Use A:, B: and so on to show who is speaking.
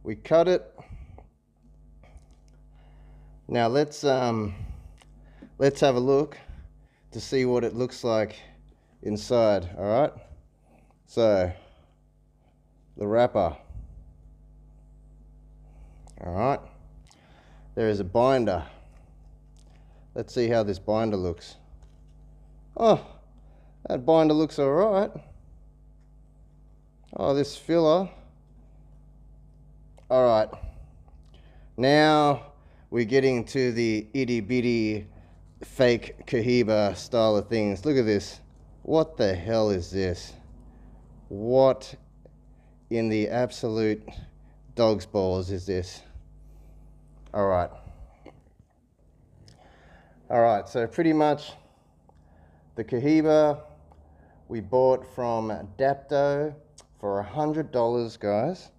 A: We cut it. Now let's have a look to see what it looks like inside. All right. So the wrapper. All right. There is a binder. Let's see how this binder looks. Oh, that binder looks all right. Oh, this filler. All right. Now we're getting to the itty bitty fake Cohiba style of things. Look at this. What the hell is this? What in the absolute dog's balls is this? All right. All right, so pretty much the Cohiba we bought from Dapto for $100, guys.